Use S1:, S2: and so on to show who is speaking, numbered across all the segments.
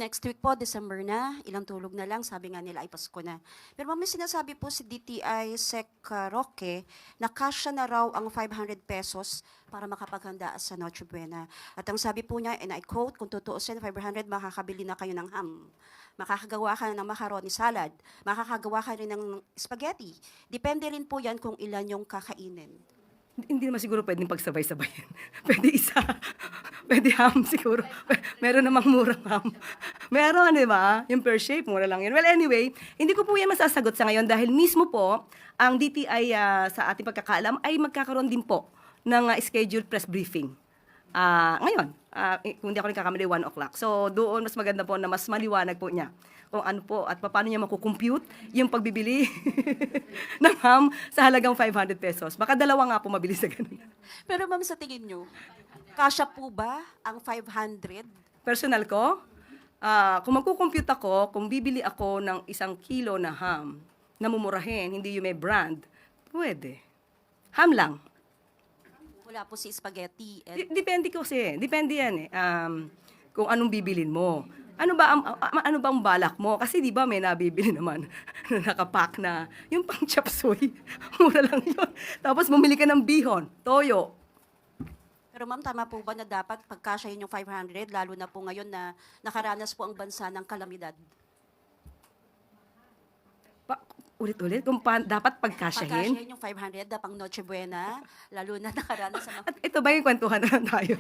S1: next week po, December na, ilang tulog na lang, sabi nga nila ay Pasko na. Pero ma'am, may sinasabi po si DTI Sec Roque na kasya na raw ang 500 pesos para makapaghanda sa Noche Buena. At ang sabi po niya, and I quote, kung tutuusin, 500, makakabili na kayo ng ham. Makakagawa ka ng macaroni salad. Makakagawa ka rin ng spaghetti. Depende rin po yan kung ilan yung kakainin.
S2: Hindi naman siguro pwedeng pagsabay-sabayin. Pwede isa. Pwede ham siguro. Meron namang murang ham. Meron, di ba? Yung per shape, mura lang yun. Well, anyway, hindi ko po yan masasagot sa ngayon dahil mismo po, ang DTI sa ating pagkakaalam ay magkakaroon din po ng scheduled press briefing. Ngayon, kung hindi ako nagkakamali, 1 o'clock. So, doon mas maganda po na mas maliwanag po niya kung ano po at paano niya makukompute yung pagbibili ng ham sa halagang 500 pesos. Baka dalawa nga po mabili sa ganun.
S1: Pero ma'am, sa tingin nyo, kasya po ba ang 500?
S2: Personal ko, kung magkukompute ako, kung bibili ako ng 1 kilo na ham na mumurahin, hindi yung may brand, pwede. Ham lang.
S1: Wala po si spaghetti.
S2: Depende kasi. Depende yan eh. Kung anong bibilin mo. Ano ba ang balak mo? Kasi di ba may nabibili naman na nakapack na yung pang chop suey. Mura lang yun. Tapos bumili ka ng bihon, toyo.
S1: Pero ma'am, tama po ba na dapat pagkasyahin yung 500, lalo na po ngayon na nakaranas po ang bansa ng kalamidad?
S2: Ulit-ulit, kung dapat pagkasyahin.
S1: Pagkasyahin yung 500 na pang Noche Buena, lalo na nakaranas sa mga...
S2: At ito ba yung kwentuhan na lang tayo?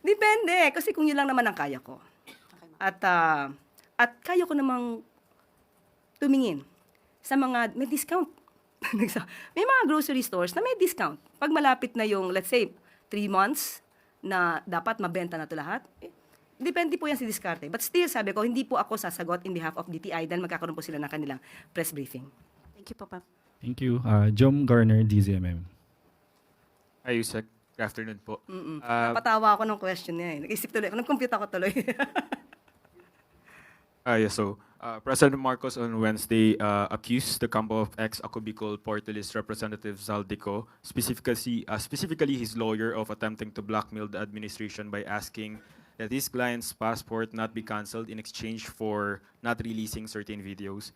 S2: Depende, kasi kung yun lang naman ang kaya ko.
S1: Okay, ma'am.
S2: At kaya ko namang tumingin sa mga may discount. May mga grocery stores na may discount. Pag malapit na yung, let's say, 3 months na dapat mabenta na ito lahat, depende po yan si diskarte. But still, sabi ko, hindi po ako sasagot in behalf of DTI dahil magkakaroon po sila ng kanilang press briefing.
S1: Thank you po, ma'am.
S3: Thank you. Jom Garner, DZMM.
S4: Hi, Yusek. Good afternoon po.
S2: Napatawa ako ng question niya eh. Nag-isip tuloy ako, nag-compute ako tuloy.
S4: President Marcos on Wednesday accused the camp of ex-Ako Bicol Party List Representative Zaldico, specifically his lawyer, of attempting to blackmail the administration by asking that his client's passport not be cancelled in exchange for not releasing certain videos.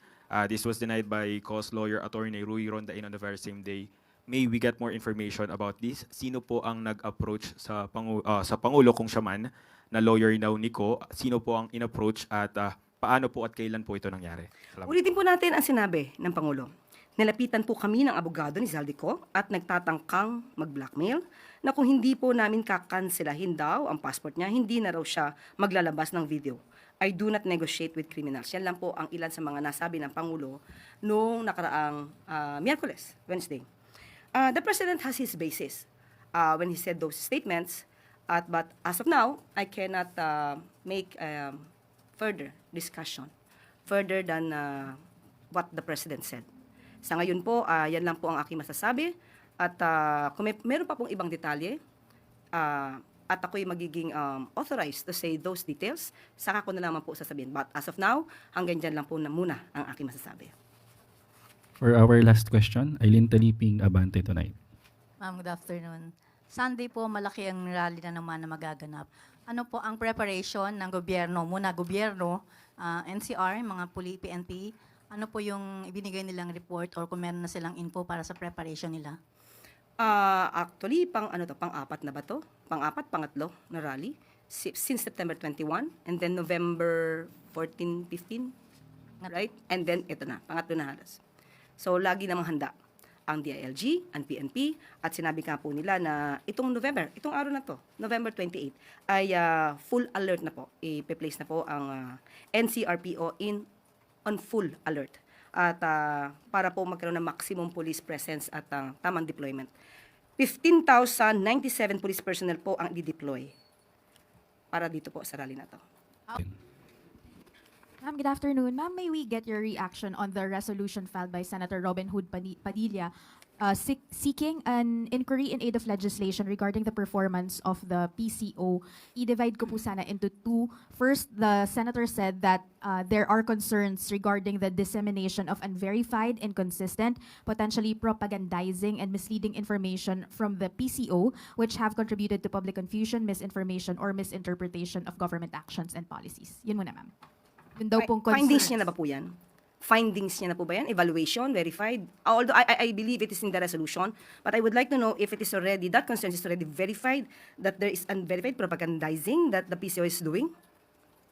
S4: This was denied by COS lawyer Attorney Rui Rondain on the very same day. May we get more information about this? Sino po ang nag-approach sa Pangulo kung siya man, na lawyer daw ni Ko? Sino po ang in-approach at paano po at kailan po ito nangyari? Salamat.
S2: Ulitin po natin ang sinabi ng Pangulo. Nilapitan po kami ng abogado ni Zaldico at nagtatangkang mag-blackmail na kung hindi po namin kakanselahin daw ang passport niya, hindi na raw siya maglalabas ng video. I do not negotiate with criminals. Yan lang po ang ilan sa mga nasabi ng Pangulo noong nakaraang Miyerkules, Wednesday. The President has his basis when he said those statements, but as of now, I cannot make further discussion, further than what the President said. Sa ngayon po, yan lang po ang aking masasabi. At kung meron pa pong ibang detalye, at ako'y magiging authorized to say those details, saka ko na naman po sasabihin. But as of now, hanggang dyan lang po na muna ang aking masasabi.
S3: For our last question, Eileen Taliping, Abante Tonight.
S5: Ma'am, good afternoon. Sunday po, malaki ang rally na naman na magaganap. Ano po ang preparation ng gobyerno? Muna, gobyerno, NCR, mga PNP, ano po yung ibinigay nilang report or kung meron na silang info para sa preparation nila?
S2: Actually, pang-apat na ba to? Pang-apat, pangatlo na rally. Since September 21, and then November 14, 15, right? And then, ito na, pangatlo na halos. So, lagi namang handa ang DILG, ang PNP, at sinabi nga po nila na itong araw na to, November 28, ay full alert na po. I-place na po ang NCRPO on full alert. At para po magkaroon ng maximum police presence at tamang deployment. 15,097 police personnel po ang di-deploy para dito po sa rally na to.
S6: Ma'am, good afternoon. Ma'am, may we get your reaction on the resolution filed by Senator Robin Hood Padilla seeking an inquiry in aid of legislation regarding the performance of the PCO. I-divide ko po sana into two. First, the senator said that there are concerns regarding the dissemination of unverified, inconsistent, potentially propagandizing and misleading information from the PCO, which have contributed to public confusion, misinformation, or misinterpretation of government actions and policies. Yun muna, ma'am. Yun daw pong
S2: Findings
S6: concerns.
S2: niya na ba po yan? Findings niya na po ba yan? Evaluation, verified? Although I believe it is in the resolution, but I would like to know if it is already, that concern is already verified, that there is unverified propagandizing that the PCO is doing?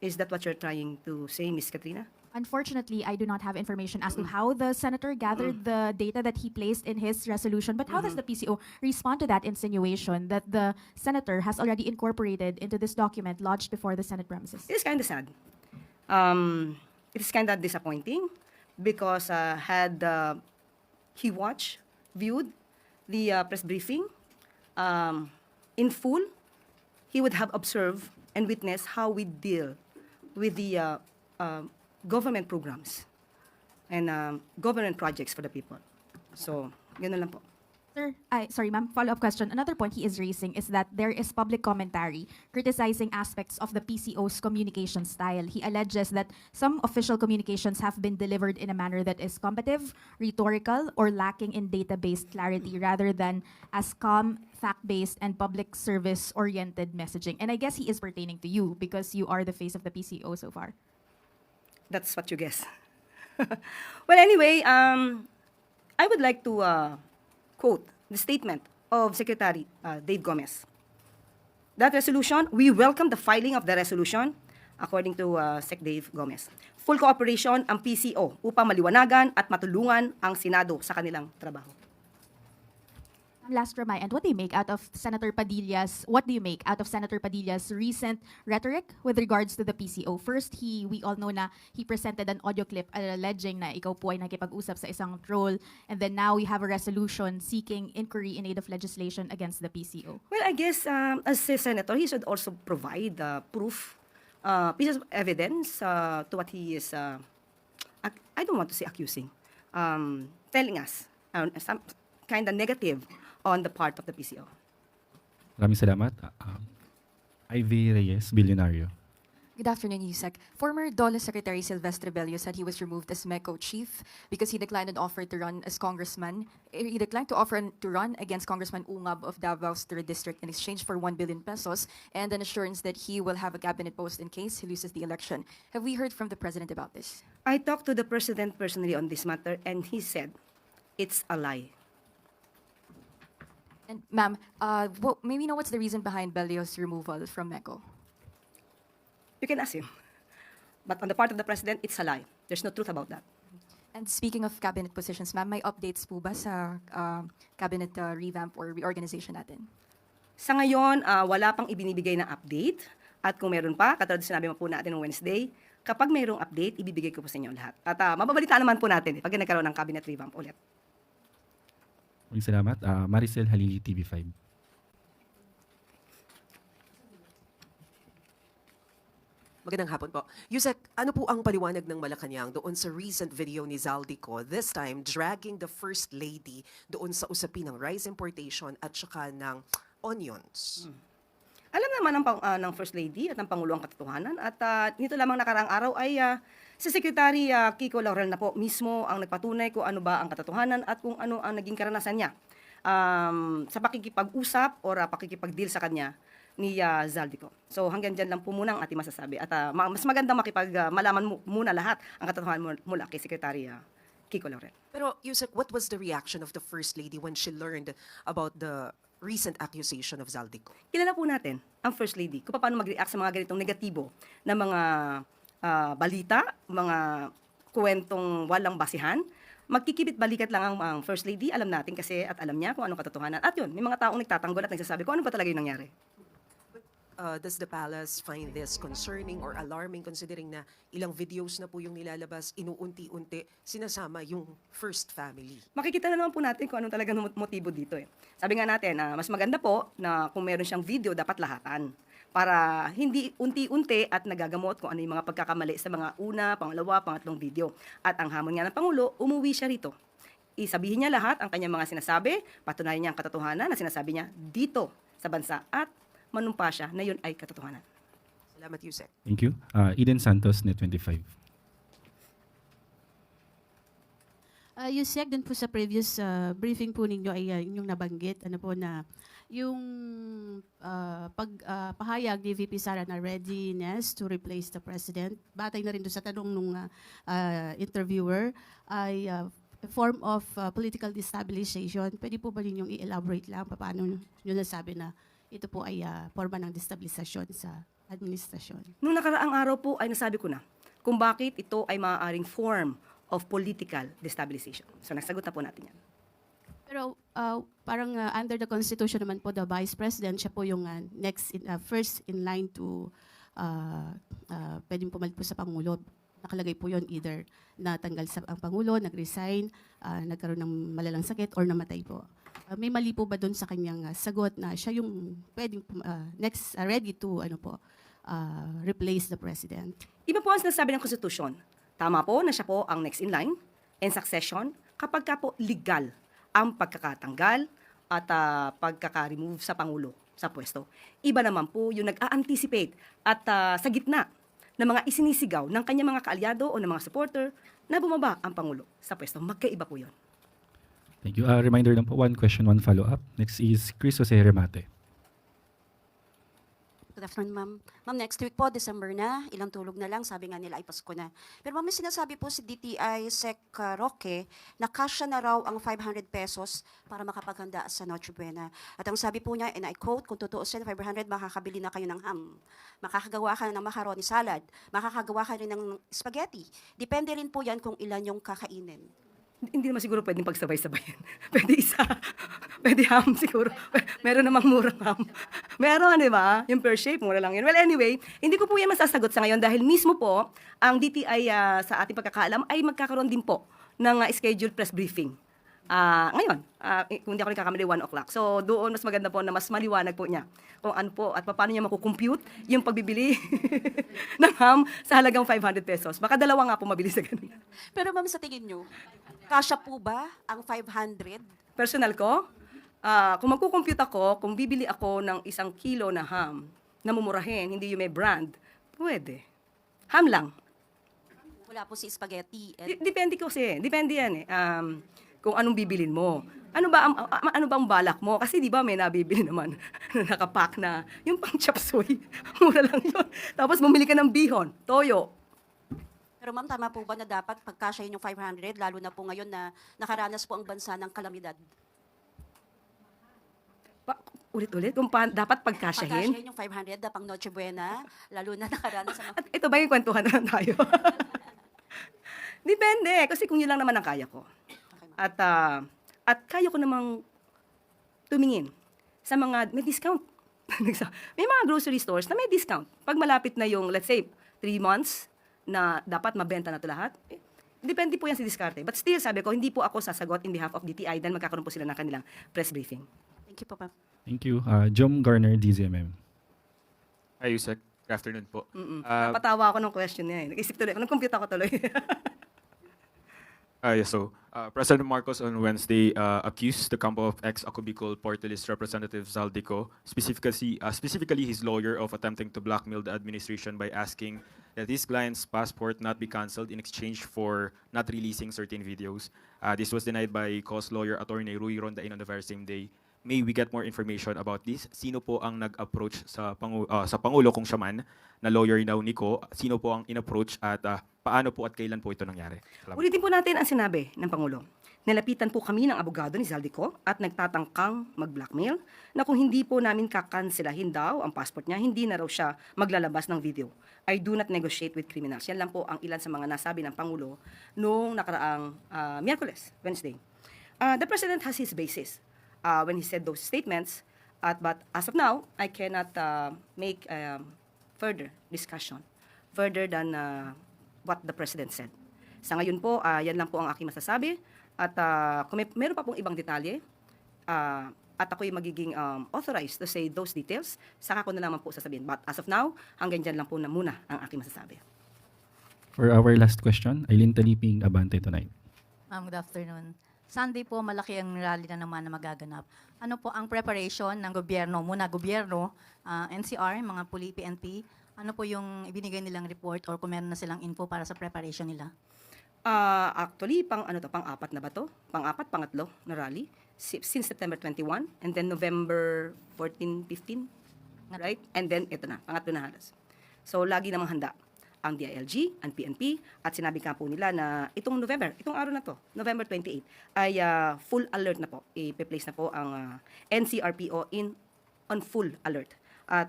S2: Is that what you're trying to say, Ms. Katrina?
S6: Unfortunately, I do not have information as to how the senator gathered the data that he placed in his resolution. But how does the PCO respond to that insinuation that the senator has already incorporated into this document lodged before the Senate premises?
S2: It is kind of sad. It is kind of disappointing because had he viewed the press briefing in full, he would have observed and witnessed how we deal with the government programs and government projects for the people. So, ganun lang po.
S6: Sir, sorry ma'am, follow-up question. Another point he is raising is that there is public commentary criticizing aspects of the PCO's communication style. He alleges that some official communications have been delivered in a manner that is combative, rhetorical, or lacking in data-based clarity rather than as calm, fact-based, and public service-oriented messaging. And I guess he is pertaining to you because you are the face of the PCO so far.
S2: That's what you guess. Well, anyway, I would like to quote the statement of Secretary Dave Gomez. That resolution, we welcome the filing of the resolution, according to Sec Dave Gomez. Full cooperation ang PCO upang maliwanagan at matulungan ang Senado sa kanilang trabaho.
S6: Last remind, what do you make out of Senator Padilla's recent rhetoric with regards to the PCO? First, we all know na he presented an audio clip alleging na ikaw po ay nakipag-usap sa isang troll, and then now we have a resolution seeking inquiry in aid of legislation against the PCO.
S2: Well, I guess as a senator, he should also provide proof, pieces of evidence to what he is, I don't want to say accusing, telling us some kind of negative on the part of the PCO.
S3: Maraming salamat. Ivy Reyes, Bilyonaryo.
S7: Good afternoon, Yusek. Former DOLE Secretary Silvestre Bello said he was removed as MECO chief because he declined an offer to run as congressman. He declined to offer to run against Congressman Ungab of Davao's 3rd District in exchange for 1 billion pesos and an assurance that he will have a cabinet post in case he loses the election. Have we heard from the president about this?
S2: I talked to the president personally on this matter, and he said it's a lie.
S7: And ma'am, may we know what's the reason behind Bello's removal from MECO?
S2: You can ask him. But on the part of the president, it's a lie. There's no truth about that.
S7: And speaking of cabinet positions, ma'am, may updates po ba sa cabinet revamp or reorganization natin?
S2: Sa ngayon, wala pang ibinibigay na update. At kung meron pa, katulad sinabi mo po natin noong Wednesday, kapag mayroong update, ibibigay ko po sa inyo lahat. At mababalita naman po natin pag nagkaroon ng cabinet revamp ulit.
S3: Maraming salamat. Maricel Halili, TV5.
S8: Magandang hapon po. Yusek, ano po ang paliwanag ng Malacanang doon sa recent video ni Zaldico, this time dragging the First Lady doon sa usapin ng rice importation at saka ng onions?
S2: Alam naman ng First Lady at ng Pangulo ang katotohanan. At nito lamang nakaraang araw ay si Secretary Kiko Laurel na po mismo ang nagpatunay kung ano ba ang katotohanan at kung ano ang naging karanasan niya sa pakikipag-usap o pakikipag-deal sa kanya ni Zaldico. So hanggang dyan lang po muna ang ating masasabi. At mas magandang malaman muna lahat ang katotohanan mula kay Secretary Kiko Laurel.
S8: Pero Yusek, what was the reaction of the First Lady when she learned about the recent accusation of Zaldico?
S2: Kilala po natin ang First Lady kung paano mag-react sa mga ganitong negatibo na mga balita, mga kwentong walang basihan. Magkikibit balikat lang ang First Lady, alam natin kasi at alam niya kung anong katotohanan. At yun, may mga taong nagtatanggol at nagsasabi kung ano ba talaga yung nangyari.
S8: Does the palace find this concerning or alarming considering na ilang videos na po yung nilalabas, inuunti-unti sinasama yung first family?
S2: Makikita na naman po natin kung anong talagang motibo dito eh. Sabi nga natin, mas maganda po na kung meron siyang video, dapat lahatan. Para hindi unti-unti at nagagamot kung ano yung mga pagkakamali sa mga una, pangalawa, pangatlong video. At ang hamon nga ng Pangulo, umuwi siya rito. isabihin niya lahat ang kanyang mga sinasabi, patunayan niya ang katotohanan na sinasabi niya dito sa bansa at manumpa siya na yun ay katotohanan.
S8: Salamat, Yusek.
S3: Thank you. Eden Santos, Net25.
S9: Yusek, dun po sa previous briefing po ninyo ay inyong nabanggit ano po na yung pagpahayag ni VP Sara na readiness to replace the president, batay na rin doon sa tanong nung interviewer, ay a form of political destabilization. Pwede po ba ninyong i-elaborate lang paano nyo nasabi na ito po ay forma ng destabilisasyon sa administrasyon?
S2: Nung nakaraang araw po ay nasabi ko na kung bakit ito ay maaaring form of political destabilization. So nasagot na po natin yan.
S9: Pero parang under the Constitution naman po, the Vice President, siya po yung first in line to pwedeng pumalit po sa Pangulo. Nakalagay po yon either natanggal ang Pangulo, nag-resign, nagkaroon ng malalang sakit, or namatay po. May mali po ba doon sa kanyang sagot na siya yung pwedeng next ready to replace the President?
S2: Iba po ang sinasabi ng Constitution. Tama po na siya po ang next in line and succession kapag ka po legal ang pagkakatanggal at pagkaka-remove sa Pangulo sa pwesto. Iba naman po yung nag-a-anticipate at sa gitna ng mga isinisigaw ng kanyang mga kaalyado o ng mga supporter na bumaba ang Pangulo sa pwesto. Magkaiba po yun.
S3: Thank you. Reminder lang po, one question, one follow-up. Next is Chris Jose Remate.
S1: Good afternoon, ma'am. Ma'am, next week po, December na, ilang tulog na lang, sabi nga nila ay Pasko na. Pero ma'am, may sinasabi po si DTI Sec Roque na kasya na raw ang 500 pesos para makapaghanda sa Noche Buena. At ang sabi po niya, and I quote, kung totoo siya, 500, makakabili na kayo ng ham. Makakagawa ka ng macaroni salad. Makakagawa ka rin ng spaghetti. Depende rin po yan kung ilan yung kakainin.
S2: Hindi naman siguro pwedeng pagsabay-sabayan. Pwede isa. Pwede ham siguro. Meron namang murang ham. Meron, di ba? Yung per shape, mura lang yun. Well, anyway, hindi ko po yan masasagot sa ngayon dahil mismo po, ang DTI sa ating pagkakaalam ay magkakaroon din po ng scheduled press briefing. Ngayon, kung hindi ako nagkakamali, 1 o'clock. So, doon mas maganda po na mas maliwanag po niya kung ano po at paano niya makukompute yung pagbibili ng ham sa halagang 500 pesos. Baka dalawa nga po mabili sa ganun.
S1: Pero ma'am, sa tingin nyo, kasya po ba ang 500?
S2: Personal ko, kung magkukompute ako, kung bibili ako ng 1 kilo na ham na mumurahin, hindi yung may brand, pwede. Ham lang.
S1: Wala po si spaghetti.
S2: Depende kasi. Depende yan eh. Kung anong bibilin mo. Ano ba ang balak mo? Kasi di ba may nabibili naman na nakapack na yung pang chop suey. Mura lang yun. Tapos bumili ka ng bihon, toyo.
S1: Pero ma'am, tama po ba na dapat pagkasyahin yung 500, lalo na po ngayon na nakaranas po ang bansa ng kalamidad?
S2: Ulit-ulit, kung dapat pagkasyahin.
S1: Pagkasyahin yung 500 na pang Noche Buena, lalo na nakaranas ang...
S2: At ito ba yung kwentuhan na lang tayo? Depende, kasi kung yun lang naman ang kaya ko. At kaya ko namang tumingin sa mga may discount. May mga grocery stores na may discount. Pag malapit na yung, let's say, 3 months na dapat mabenta na ito lahat, depende po yan sa diskarte. But still, sabi ko, hindi po ako sasagot in behalf of DTI dahil magkakaroon po sila ng kanilang press briefing.
S1: Thank you po, ma'am.
S3: Thank you. Jom Garner, DZMM.
S4: Hi, Yusek. Good afternoon po.
S2: Napatawa ako ng question niya eh. Nag-isip tuloy, nag-compute ako tuloy.
S4: President Marcos on Wednesday accused the campo of ex-Ako Bicol Party List Representative Zaldico, specifically his lawyer, of attempting to blackmail the administration by asking that his client's passport not be cancelled in exchange for not releasing certain videos. This was denied by COS lawyer attorney Rui Rondain on the very same day. May we get more information about this? Sino po ang nag-approach sa Pangulo kung siya man, na lawyer daw ni Ko? Sino po ang in-approach at paano po at kailan po ito nangyari? Salamat.
S2: Ulitin po natin ang sinabi ng Pangulo. Nalapitan po kami ng abogado ni Zaldico at nagtatangkang mag-blackmail na kung hindi po namin kakanselahin daw ang passport niya, hindi na raw siya maglalabas ng video. I do not negotiate with criminals. Yan lang po ang ilan sa mga nasabi ng Pangulo noong nakaraang Miyerkules, Wednesday. The President has his basis when he said those statements, but as of now, I cannot make further discussion further than what the President said. Sa ngayon po, yan lang po ang aking masasabi. At kung meron pa pong ibang detalye, at ako'y magiging authorized to say those details, saka ko na naman po sasabihin. But as of now, hanggang dyan lang po na muna ang aking masasabi.
S3: For our last question, Eileen Taliping, Abante Tonight.
S5: Good afternoon. Sunday po, malaki ang rally na naman na magaganap. Ano po ang preparation ng gobyerno, muna gobyerno, NCR, mga PNP, ano po yung ibinigay nilang report or kung meron na silang info para sa preparation nila?
S2: Actually, pang-apat na ba to? Pang-apat, pangatlo na rally since September 21 and then November 14, 15, right? And then ito na, pangatlo na halos. So lagi namang handa ang DILG, ang PNP, at sinabi ka po nila na itong araw na to, November 28, ay full alert na po. I-place na po ang NCRPO on full alert. At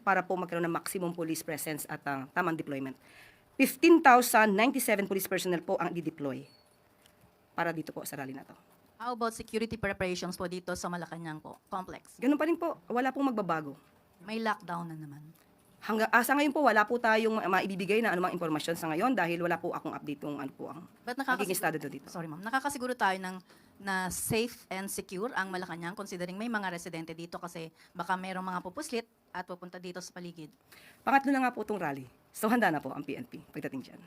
S2: para po magkaroon ng maximum police presence at tamang deployment. 15,097 police personnel po ang i-deploy para dito po sa rally na to.
S5: How about security preparations po dito sa Malacanang po, complex?
S2: Ganun pa rin po, wala pong magbabago.
S5: May lockdown na naman.
S2: Sa ngayon po, wala po tayong maibibigay na anumang impormasyon sa ngayon dahil wala po akong update kung ano po ang
S5: But
S2: magiging estado dito.
S5: Sorry ma'am, nakakasiguro tayo na safe and secure ang Malacanang considering may mga residente dito kasi baka merong mga pupuslit at pupunta dito sa paligid.
S2: Pangatlo na nga po itong rally. So handa na po ang PNP pagdating dyan.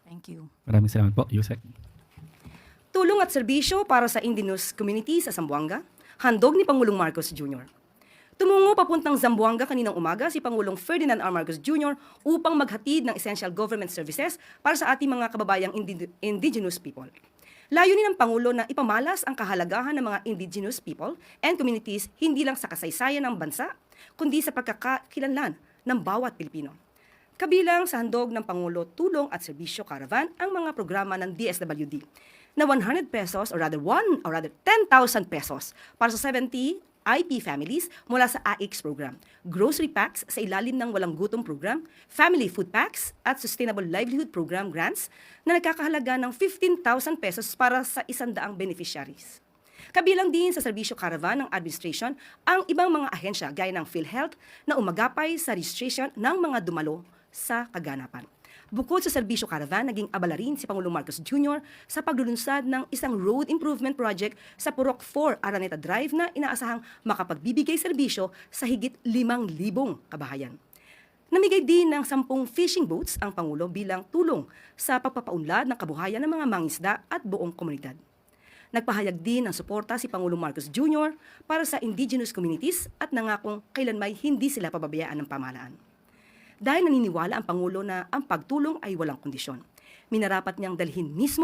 S5: Thank you.
S3: Maraming salamat po, Yusek.
S2: Tulong at serbisyo para sa indigenous community sa Zamboanga, handog ni Pangulong Marcos Jr. Tumungo papuntang Zamboanga kaninang umaga si Pangulong Ferdinand R. Marcos Jr. upang maghatid ng essential government services para sa ating mga kababayang indigenous people. Layunin ng Pangulo na ipamalas ang kahalagahan ng mga indigenous people and communities hindi lang sa kasaysayan ng bansa, kundi sa pagkakakilanlan ng bawat Pilipino. Kabilang sa handog ng Pangulo Tulong at Serbisyo Caravan ang mga programa ng DSWD na 100 pesos or rather 10,000 pesos para sa 70 IP families mula sa AIX program, grocery packs sa ilalim ng Walang Gutom program, family food packs at Sustainable Livelihood Program grants na nagkakahalaga ng 15,000 pesos para sa 100 beneficiaries. Kabilang din sa serbisyo caravan ng administration ang ibang mga ahensya gaya ng PhilHealth na umagapay sa registration ng mga dumalo sa kaganapan. Bukod sa serbisyo caravan, naging abala rin si Pangulong Marcos Jr. sa paglulunsad ng isang road improvement project sa Purok 4 Araneta Drive na inaasahang makapagbibigay serbisyo sa higit 5,000 kabahayan. Namigay din ng 10 fishing boats ang Pangulo bilang tulong sa pagpapaunlad ng kabuhayan ng mga mangisda at buong komunidad. Nagpahayag din ng suporta si Pangulong Marcos Jr. para sa indigenous communities at nangakong kailanmay hindi sila pababayaan ng pamahalaan. Dahil naniniwala ang Pangulo na ang pagtulong ay walang kondisyon. Minarapat niyang dalhin mismo